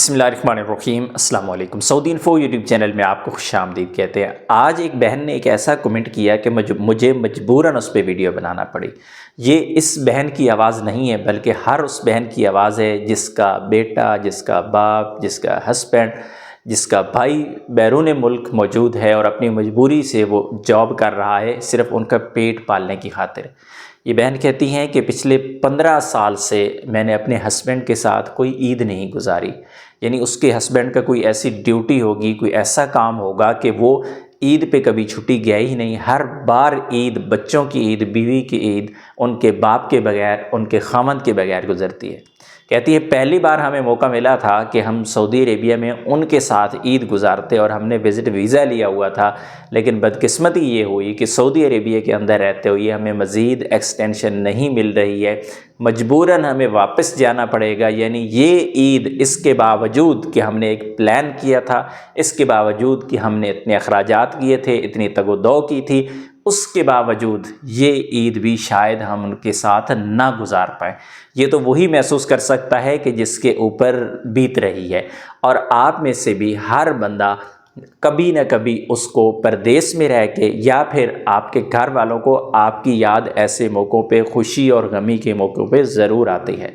बिस्मिल्लाहिर्रहमानिर्रहीम अस्सलाम वालेकुम। सऊदी इन्फो यूट्यूब चैनल में आपको खुश आमदीद कहते हैं। आज एक बहन ने एक ऐसा कमेंट किया कि मुझे मजबूरन उस पर वीडियो बनाना पड़ी। ये इस बहन की आवाज़ नहीं है बल्कि हर उस बहन की आवाज़ है जिसका बेटा, जिसका बाप, जिसका हस्बैंड, जिसका भाई बैरून मुल्क मौजूद है और अपनी मजबूरी से वो जॉब कर रहा है सिर्फ़ उनका पेट पालने की खातिर। ये बहन कहती हैं कि पिछले 15 साल से मैंने अपने हस्बैंड के साथ कोई ईद नहीं गुजारी। यानी उसके हस्बैंड का कोई ऐसी ड्यूटी होगी, कोई ऐसा काम होगा कि वो ईद पे कभी छुट्टी गया ही नहीं। हर बार ईद, बच्चों की ईद, बीवी की ईद उनके बाप के बगैर, उनके खामंद के बगैर गुजरती है। कहती है पहली बार हमें मौका मिला था कि हम सऊदी अरेबिया में उनके साथ ईद गुजारते और हमने विज़िट वीज़ा लिया हुआ था, लेकिन बदकिस्मती ये हुई कि सऊदी अरेबिया के अंदर रहते हुए हमें मज़ीद एक्सटेंशन नहीं मिल रही है, मजबूरन हमें वापस जाना पड़ेगा। यानी ये ईद, इसके बावजूद कि हमने एक प्लान किया था, इसके बावजूद कि हमने इतने अखराजात किए थे, इतनी तगोदौ की थी, उसके बावजूद ये ईद भी शायद हम उनके साथ ना गुजार पाएँ। ये तो वही महसूस कर सकता है कि जिसके ऊपर बीत रही है। और आप में से भी हर बंदा कभी न कभी उसको परदेश में रह के या फिर आपके घर वालों को आपकी याद ऐसे मौक़ों पे, खुशी और गमी के मौक़ों पे ज़रूर आती है।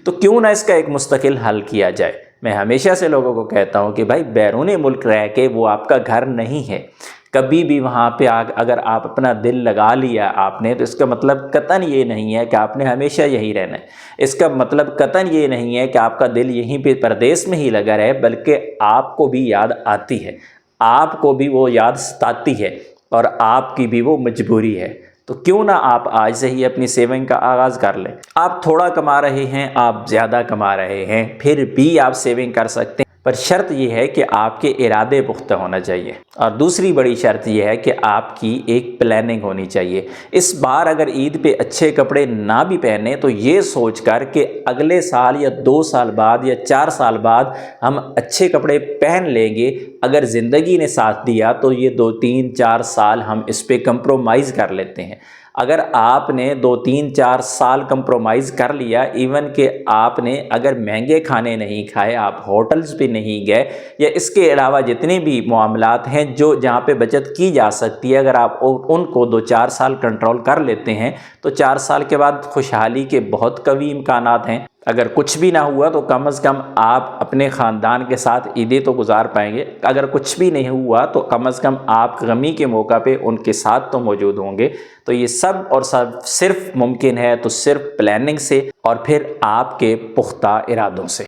तो क्यों ना इसका एक मुस्तकिल हल किया जाए। मैं हमेशा से लोगों को कहता हूँ कि भाई बैरून मुल्क रह के वो आपका घर नहीं है। कभी भी वहाँ पे अगर आप अपना दिल लगा लिया आपने, तो इसका मतलब कतन ये नहीं है कि आपने हमेशा यही रहना है। इसका मतलब कतन ये नहीं है कि आपका दिल यहीं पे परदेश में ही लगा रहे, बल्कि आपको भी याद आती है, आपको भी वो याद सताती है और आपकी भी वो मजबूरी है। तो क्यों ना आप आज से ही अपनी सेविंग का आगाज़ कर लें। आप थोड़ा कमा रहे हैं, आप ज़्यादा कमा रहे हैं, फिर भी आप सेविंग कर सकते हैं, पर शर्त यह है कि आपके इरादे पुख्ता होना चाहिए। और दूसरी बड़ी शर्त यह है कि आपकी एक प्लानिंग होनी चाहिए। इस बार अगर ईद पे अच्छे कपड़े ना भी पहने तो ये सोचकर कि अगले साल या 2 साल बाद या 4 साल बाद हम अच्छे कपड़े पहन लेंगे। अगर ज़िंदगी ने साथ दिया तो ये 2, 3, 4 साल हम इस पे कंप्रोमाइज़ कर लेते हैं। अगर आपने 2, 3, 4 साल कंप्रोमाइज़ कर लिया, इवन कि आपने अगर महंगे खाने नहीं खाए, आप होटल्स पे नहीं गए, या इसके अलावा जितने भी मामलात हैं जो जहाँ पे बचत की जा सकती है, अगर आप उनको 2-4 साल कंट्रोल कर लेते हैं तो 4 साल के बाद खुशहाली के बहुत कवी इम्कानात हैं। अगर कुछ भी ना हुआ तो कम से कम आप अपने ख़ानदान के साथ ईदें तो गुजार पाएंगे। अगर कुछ भी नहीं हुआ तो कम से कम आप गमी के मौका पे उनके साथ तो मौजूद होंगे। तो ये सब और सब सिर्फ मुमकिन है तो सिर्फ प्लानिंग से और फिर आपके पुख्ता इरादों से।